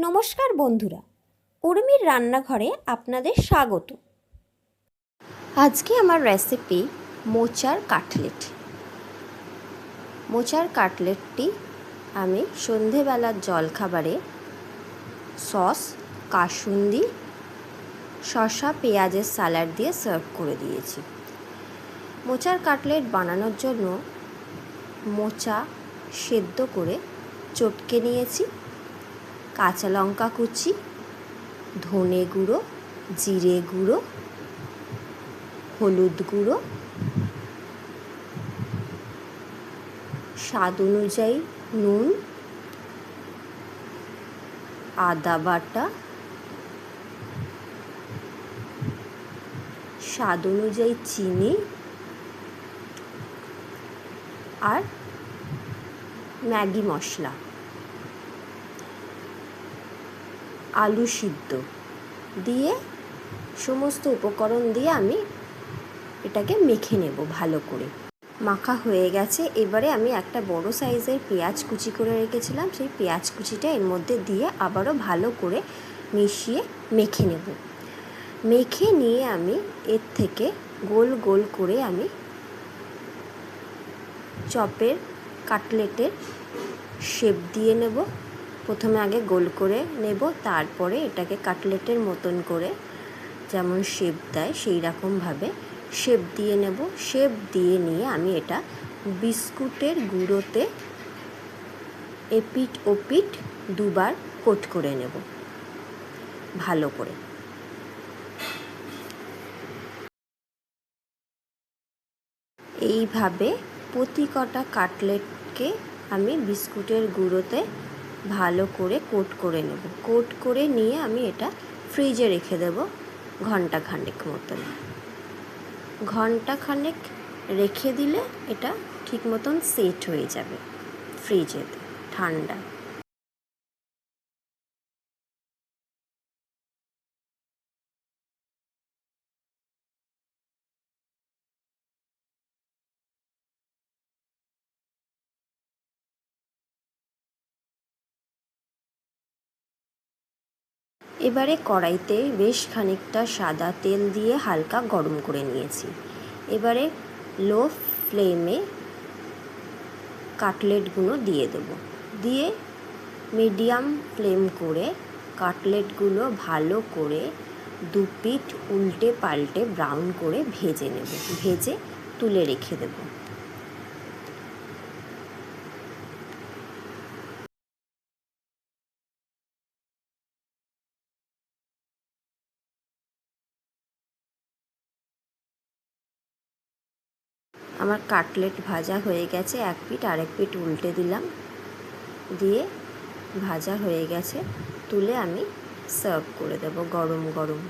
নমস্কার বন্ধুরা, উর্মির রান্নাঘরে আপনাদের স্বাগত। আজকে আমার রেসিপি মোচার কাটলেট। মোচার কাটলেটটি আমি সন্ধেবেলার জলখাবারে সস, কাসুন্দি, শসা, পেঁয়াজের স্যালাড দিয়ে সার্ভ করে দিয়েছি। মোচার কাটলেট বানানোর জন্য মোচা সেদ্ধ করে চটকে নিয়েছি, কাঁচা লঙ্কা কুচি, ধনে গুঁড়ো, জিরে গুঁড়ো, হলুদ গুঁড়ো, স্বাদ অনুযায়ী নুন, আদা বাটা, স্বাদ অনুযায়ী চিনি আর ম্যাগি মশলা, আলু সিদ্ধ দিয়ে সমস্ত উপকরণ দিয়ে আমি এটাকে মেখে নেব ভালো করে। মাখা হয়ে গেছে। এবারে আমি একটা বড় সাইজের পেঁয়াজ কুচি করে রেখেছিলাম, সেই পেঁয়াজ কুচিটা এর মধ্যে দিয়ে আবারও ভালো করে মিশিয়ে মেখে নেব। মেখে নিয়ে আমি এর থেকে গোল গোল করে আমি চপের কাটলেটের শেপ দিয়ে নেব। প্রথমে আগে গোল করে নেব, তারপরে এটাকে কাটলেটের মতন করে যেমন শেপ দেয় সেই রকমভাবে শেপ দিয়ে নেব। শেপ দিয়ে নিয়ে আমি এটা বিস্কুটের গুঁড়োতে এপিট ওপিট দুবার কোট করে নেব ভালো করে। এইভাবে প্রতি কটা কাটলেটকে আমি বিস্কুটের গুঁড়োতে ভালো করে কোট করে নেব। কোট করে নিয়ে আমি এটা ফ্রিজে রেখে দেব ঘন্টাখানেক মতন। ঘন্টাখানেক রেখে দিলে এটা ঠিক মতন সেট হয়ে যাবে ফ্রিজেতে ঠান্ডা। এবারে কড়াইতে বেশ খানিকটা সাদা তেল দিয়ে হালকা গরম করে নিয়েছি। এবারে লো ফ্লেমে কাটলেটগুলো দিয়ে দেব। দিয়ে মিডিয়াম ফ্লেম করে কাটলেটগুলো ভালো করে দু পিঠ উল্টে পাল্টে ব্রাউন করে ভেজে নেব। ভেজে তুলে রেখে দেব। আমার কাটলেট ভাজা হয়ে গেছে, এক পিঠ আরেক পিঠ উল্টে দিলাম, দিয়ে ভাজা হয়ে গেছে, তুলে আমি সার্ভ করে দেব গরম গরম।